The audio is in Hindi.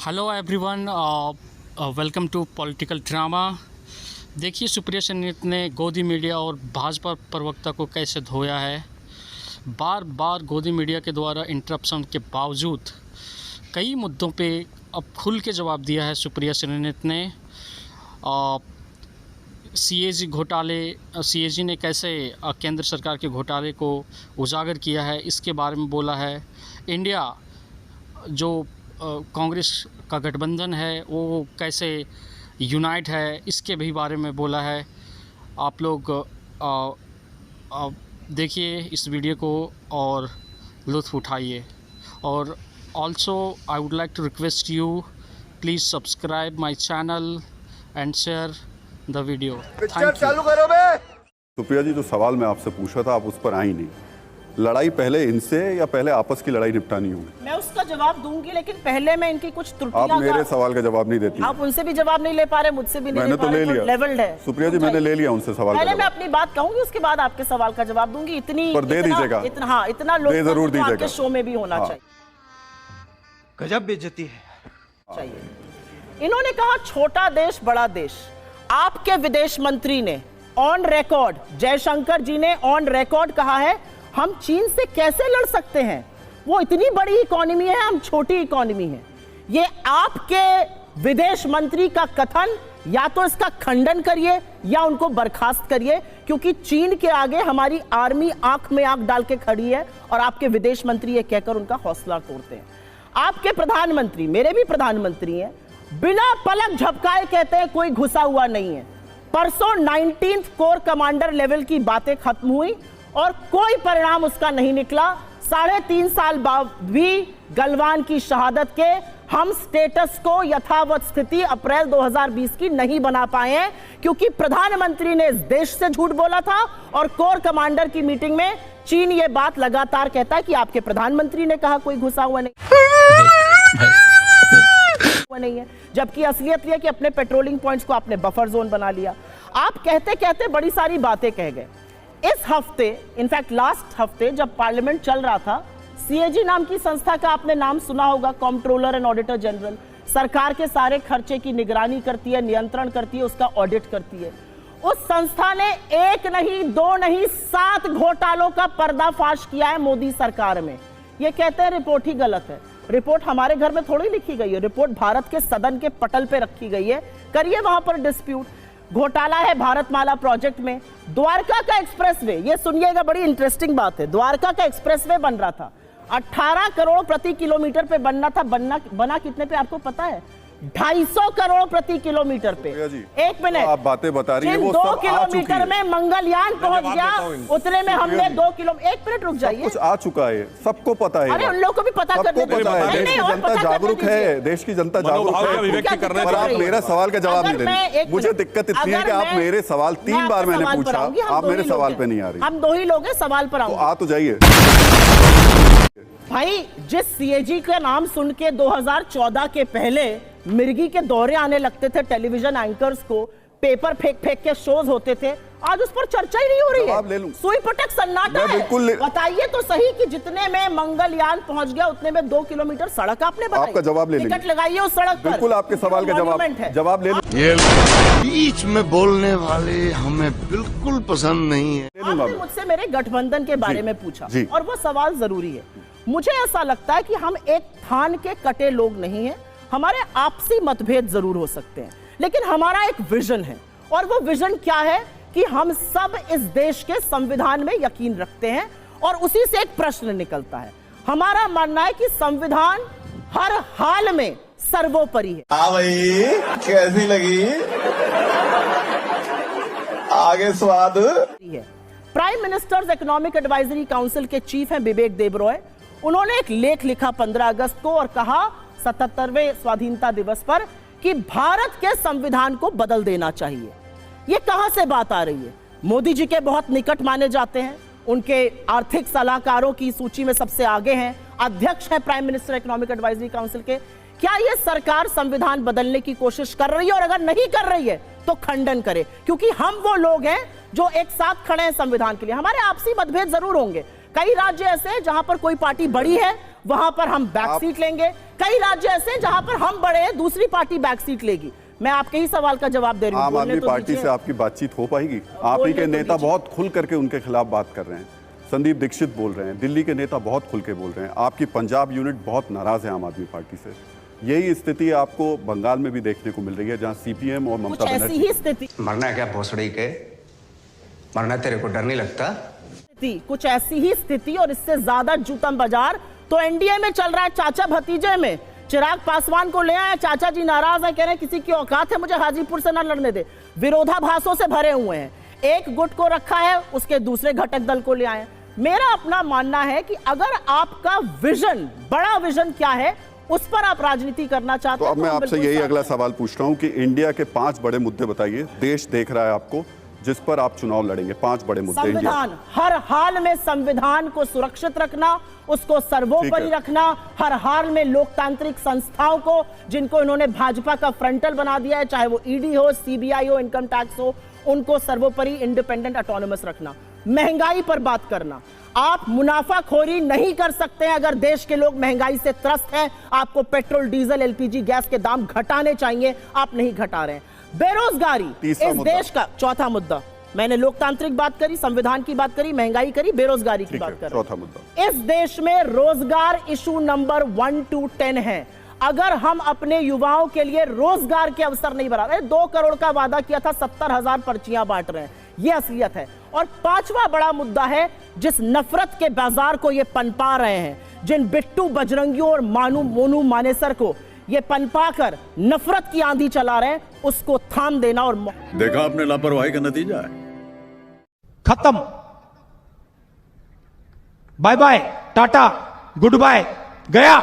Hello everyone, welcome to political drama. देखिए, सुप्रिया सेनेट ने गोदी मीडिया और भाजपा प्रवक्ता को कैसे धोया है। बार बार गोदी मीडिया के द्वारा इंटरप्शन के बावजूद कई मुद्दों पे अब खुल के जवाब दिया है सुप्रिया सेनेट ने। सीएजी घोटाले, सीएजी ने कैसे केंद्र सरकार के घोटाले को उजागर किया है, इसके बारे में बोला है। इंडिया जो कांग्रेस का गठबंधन है वो कैसे यूनाइट है, इसके भी बारे में बोला है। आप लोग देखिए इस वीडियो को और लुत्फ़ उठाइए। और also I would like to request you, please subscribe my channel and share the video. Thank you. Supriya ji, जो सवाल मैं आपसे पूछा था आप उस पर आई नहीं। लड़ाई पहले इनसे या पहले आपस की लड़ाई निपटानी होगी? मैं उसका जवाब दूंगी, लेकिन पहले मैं इनकी कुछ त्रुटियां। आप मेरे सवाल का जवाब नहीं देती। आप उनसे भी जवाब नहीं ले पा रहे, मुझसे भी नहीं ले पा रहे। मैंने तो ले लिया। लेवल्ड है सुप्रिया जी, मैंने ले लिया उनसे सवाल। पहले मैं अपनी बात कहूंगी, उसके बाद आपके सवाल का जवाब दूंगी। इतनी पर दे दीजिएगा। इतना लोग जरूर दीजिएगा। आपके शो में भी होना चाहिए। गजब बेइज्जती है। इन्होंने कहा छोटा देश बड़ा देश। आपके विदेश मंत्री ने ऑन रिकॉर्ड, जयशंकर जी ने ऑन रिकॉर्ड कहा है हम चीन से कैसे लड़ सकते हैं, वो इतनी बड़ी इकोनॉमी है, हम छोटी इकोनॉमी है। ये आपके विदेश मंत्री का कथन, या तो इसका खंडन करिए या उनको बर्खास्त करिए, क्योंकि चीन के आगे हमारी आर्मी आंख में आंख डाल के खड़ी है और आपके विदेश मंत्री ये कहकर उनका हौसला तोड़ते हैं। आपके प्रधानमंत्री, मेरे भी प्रधानमंत्री हैं, बिना पलक झपकाए कहते हैं कोई घुसा हुआ नहीं है। परसों 19th कोर कमांडर लेवल की बातें खत्म हुई और कोई परिणाम उसका नहीं निकला। 3.5 साल बाद भी गलवान की शहादत के हम स्टेटस को यथावत स्थिति अप्रैल 2020 की नहीं बना पाए हैं, क्योंकि प्रधानमंत्री ने इस देश से झूठ बोला था और कोर कमांडर की मीटिंग में चीन ये बात लगातार कहता है कि आपके प्रधानमंत्री ने कहा कोई घुसा हुआ नहीं है, जबकि असलियत यह कि अपने पेट्रोलिंग पॉइंट्स को आपने बफर जोन बना लिया। आप कहते कहते बड़ी सारी बातें कह गए। इस हफ्ते, इनफैक्ट लास्ट हफ्ते जब पार्लियामेंट चल रहा था, सीएजी नाम की संस्था का आपने नाम सुना होगा, कंट्रोलर एंड ऑडिटर जनरल, सरकार के सारे खर्चे की निगरानी करती है, नियंत्रण करती है, उसका ऑडिट करती है। उस संस्था ने 1 नहीं 2 नहीं 7 घोटालों का पर्दाफाश किया है मोदी सरकार में। ये कहते हैं रिपोर्ट ही गलत है। रिपोर्ट हमारे घर में थोड़ी लिखी गई है, रिपोर्ट भारत के सदन के पटल पे रखी गई है। करिए वहां पर डिस्प्यूट। घोटाला है भारतमाला प्रोजेक्ट में। द्वारका का एक्सप्रेसवे, ये सुनिएगा, बड़ी इंटरेस्टिंग बात है। द्वारका का एक्सप्रेसवे बन रहा था, 18 करोड़ प्रति किलोमीटर पे बनना था। बना कितने पे आपको पता है? 250 करोड़ प्रति किलोमीटर पे। एक मिनट, आप बातें बता रही हैं, वो 2 किलोमीटर में मंगलयान पहुंच गया, उतने में हमने 2 किलोमीटर। एक मिनट रुक जाइए, कुछ आ चुका है, सबको पता है। अरे उन लोगों को भी पता करने देश की जनता जागरूक है, देश की जनता जागरूक है। पर आप मेरा सवाल का जवाब नहीं दे रहे। मुझे दिक्कत इतनी है कि आप मेरे सवाल 3 बार मैंने पूछा, आप मेरे सवाल पे नहीं आ रही। हम 2 ही लोग हैं, सवाल पर आ तो जाइए भाई। जिस सीएजी का नाम सुन के 2014 के पहले मिर्गी के दौरे आने लगते थे टेलीविजन एंकर्स को, पेपर फेंक फेंक के शोज होते थे, आज उस पर चर्चा ही नहीं हो रही है। सुई पटक सन्नाटा है। बताइए तो सही कि जितने में मंगलयान पहुंच गया उतने में 2 किलोमीटर सड़क आपने बनाई। आपका जवाब ले टिकट लगाइए उस सड़क पर। बिल्कुल आपके सवाल का जवाब ले ये बीच में बोलने वाले हमें बिल्कुल पसंद नहीं है। आपने मुझसे मेरे गठबंधन के बारे में पूछा और वो सवाल जरूरी है। मुझे ऐसा लगता है कि हम एक थान के कटे लोग नहीं हैं। हमारे आपसी मतभेद जरूर हो सकते हैं, लेकिन हमारा एक विजन है, और वो विजन क्या है कि हम सब इस देश के संविधान में यकीन रखते हैं, और उसी से एक प्रश्न निकलता है। हमारा मानना है कि संविधान हर हाल में सर्वोपरि है। हाँ भाई, कैसी लगी? आगे स्वाद है। Prime ministers economic advisory council के चीफ हैं विवेक देबरॉय। उन्होंने एक लेख लिखा 15 अगस्त को और कहा 77वें स्वाधीनता दिवस पर कि भारत के संविधान को बदल देना चाहिए। ये कहां से बात आ रही है? मोदी जी के बहुत निकट माने जाते हैं, उनके आर्थिक सलाहकारों की सूची में सबसे आगे हैं, अध्यक्ष हैं prime minister economic advisory council के। क्या ये सरकार संविधान बदलने की कोशिश कर रही है? और अगर नहीं कर रही है तो खंडन करे, क्योंकि हम वो लोग हैं जो एक साथ खड़े हैं संविधान के लिए। हमारे आपसी मतभेद जरूर होंगे। कई राज्य ऐसे हैं जहां पर कोई पार्टी बड़ी है वहां पर हम बैक सीट लेंगे। कई राज्य ऐसे हैं जहां पर हम बड़े हैं, दूसरी पार्टी बैक सीट लेगी। मैं आपके ही सवाल का जवाब दे रही हूं। आम आदमी पार्टी से आपकी बातचीत हो पाएगी? आप ही के नेता बहुत खुल करके उनके खिलाफ बात कर रहे हैं। संदीप दीक्षित बोल रहे हैं, दिल्ली के नेता बहुत खुल के बोल रहे हैं, आपकी पंजाब यूनिट बहुत नाराज है आम आदमी पार्टी से। यही स्थिति आपको बंगाल में भी देखने को मिल रही है, जहां सीपीएम और ममता ऐसी बनर्जी ही स्थिति। मरना है क्या भोसड़ी के? मरना तेरे को डर नहीं लगता? कुछ ऐसी ही स्थिति और इससे ज्यादा जूतम बाजार तो एनडीए में चल रहा है। चाचा भतीजे में चिराग पासवान को ले आए, चाचा जी नाराज है, कह रहे हैं किसी की औकात है मुझे हाजीपुर से ना लड़ने दे। विरोधाभासों से भरे हुए हैं, एक गुट को रखा है, उसके दूसरे घटक दल को ले आए। मेरा अपना मानना है कि अगर आपका विजन, बड़ा विजन क्या है, उस पर आप राजनीति करना चाहते तो हैं अब मैं आपसे यही अगला सवाल पूछ रहा हूं कि इंडिया के 5 बड़े मुद्दे बताइए, देश देख रहा है आपको, जिस पर आप चुनाव लड़ेंगे। 5 बड़े मुद्दे। संविधान, हर हाल में संविधान को सुरक्षित रखना, उसको सर्वोपरि रखना, हर हाल में लोकतांत्रिक संस्थाओं को, जिनको इन्होंने भाजपा का फ्रंटल बना दिया है, चाहे वो ईडी हो, सीबीआई हो, इनकम टैक्स हो, उनको सर्वोपरि इंडिपेंडेंट ऑटोनोमस रखना। महंगाई पर बात करना, आप मुनाफाखोरी नहीं कर सकते हैं अगर देश के लोग महंगाई से त्रस्त हैं। आपको पेट्रोल, डीजल, एलपीजी गैस के दाम घटाने चाहिए, आप नहीं घटा रहे हैं। बेरोजगारी इस देश का चौथा मुद्दा। मैंने लोकतांत्रिक बात करी, संविधान की बात करी, महंगाई करी, बेरोजगारी की बात करी। चौथा मुद्दा, इस देश में रोजगार इशू नंबर 1 to 10 है। अगर हम अपने युवाओं के लिए रोजगार के अवसर नहीं बना रहे, 2 करोड़ का वादा किया था, 70,000 पर्चियां बांट रहे हैं, यह असलियत है। और 5वां बड़ा मुद्दा है, जिस नफरत के बाजार को ये पनपा रहे हैं, जिन बिट्टू बजरंगियों और मोनू मानेसर को ये पनपा कर नफरत की आंधी चला रहे हैं, उसको थाम देना। और देखा आपने लापरवाही का नतीजा है। खत्म, bye bye, tata, good bye, गया।